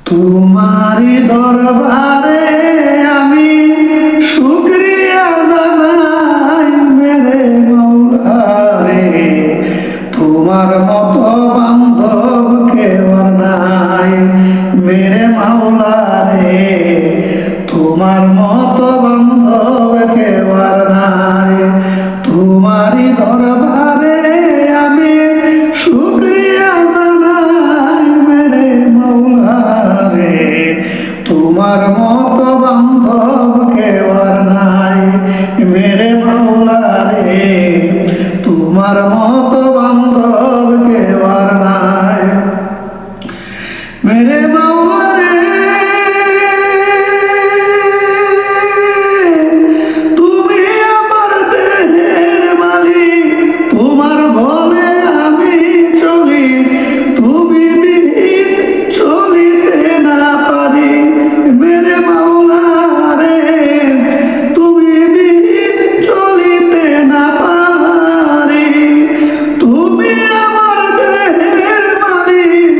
তোমারি দরবারে আমি শুকরিয়া জানাই মেরে মাওলা রে, তোমার মতো বান্ধব কেউ আর নাই মেরে মাওলা রে, তোমার মতো বান্ধব কেউ আর নাই। তোমারি দরবারে আমি শুকরিয়া জানাই মেরে মাওলা রে, তোমার মতো বান্ধব কেউ আর নাই মেরে মাওলা রে, তোমার মতো বান্ধব কেউ আর নাই মেরে মাওলা রে। তুমি আমার দেহের মালিক, তোমার বলে আমি চলি, তুমি বিহীন চলিতে না পারি মেরে মাওলা রে, তুমি বিহীন চলিতে না পারি। তুমি আমার দেহের মালিক,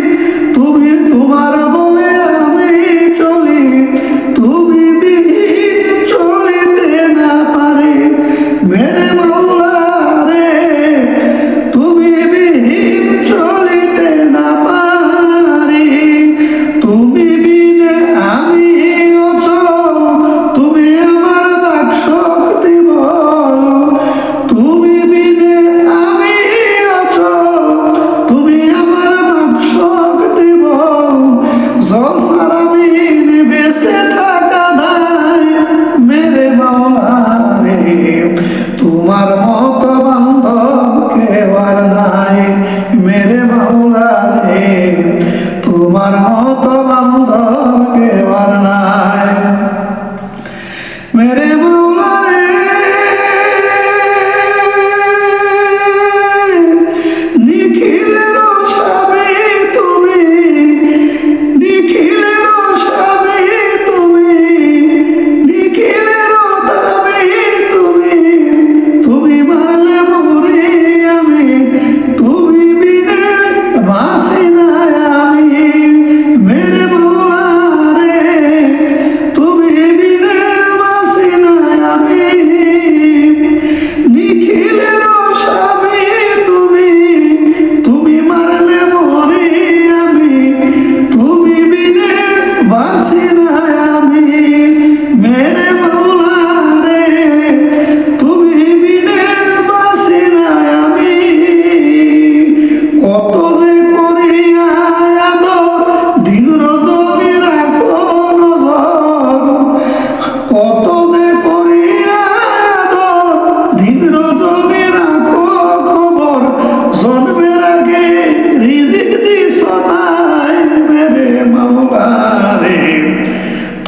তুমি তোমার বলে আমি চলি, তুমি বিহীন চলিতে না পারি মেরে মাওলা রে, তুমি বিহীন চলিতে না পারি। তুমি বিনে আমি অচল, তুমি আমার বাক শক্তি বল, তুমি বিনে আমি অচল, তুমি আমার বাক শক্তি বল। জল সারা বিন বেঁচে থাকা দায় মেরে মাওলা রে, তোমার মতো বান্ধব কেউ আর নাই মেরে মাওলা রে, তোমার মতো বান্ধব কেউ আর নাই মেরে মাওলা রে। নিখিলের স্বামী তুমি, নিখিলের স্বামী তুমি, নিখিলের দাবি তুমি, তুমি মারলে মরি আমি, তুমি বিনে বাঁচি না আমি মেরে মাওলা রে, তুমি বিনে বাঁচি না আমি। নিখিলের স্বামী তুমি, তুমি মারলে মরি আমি, তুমি বিনে বাঁচি না আমি মেরে মাওলা রে, তুমি বিনে বাঁচি না আমি। কত যে করিয়া আদর দিন রজনী রাখো নজর, কত যে করিয়া আদর দিন রজনী রাখো খবর, জন্মের আগে রিজিক দিছ নাই মেরে মাওলা রে,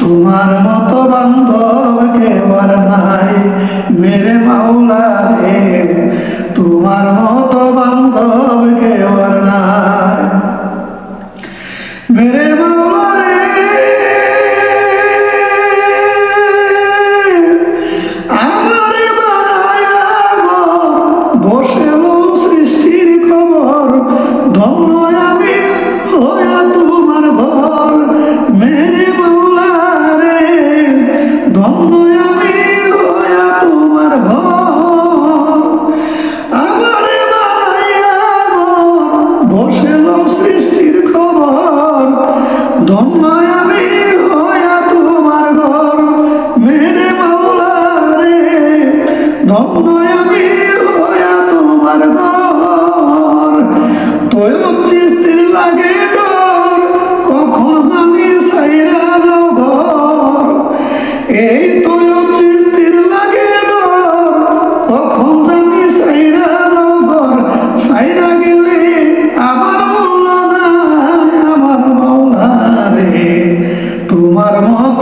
তোমার মতো বান্ধব কেউ আর নাই মেরে মাওলা রে, তোমার মতো বান্ধব কেউ আর নাই মেরে মাওলা রে। আমারে বানায়া গো বসেল সৃষ্টির খবর, ধন্য আমি হইয়া তোমার ঘর মেরে মাওলা রে, ধন্য আমি হইয়া তোমার ঘর। আমারে বানায়া গো বসেল সৃষ্টির খবর, ধন্য আমি হইয়া তোমার ঘর মেরে মাওলা রে, ধন্য আমি হইয়া তোমার ঘর। তৈব চিস্তির লাগে ডর, কখন জানি সাইরা যাও ঘর, এই তৈব চিস্তির লাগে ডর, কখন জানি সাইরা যাও ঘর। সাইরা গেলে আমার মূল্য নাই আমার মাওলা রে, তোমার মতো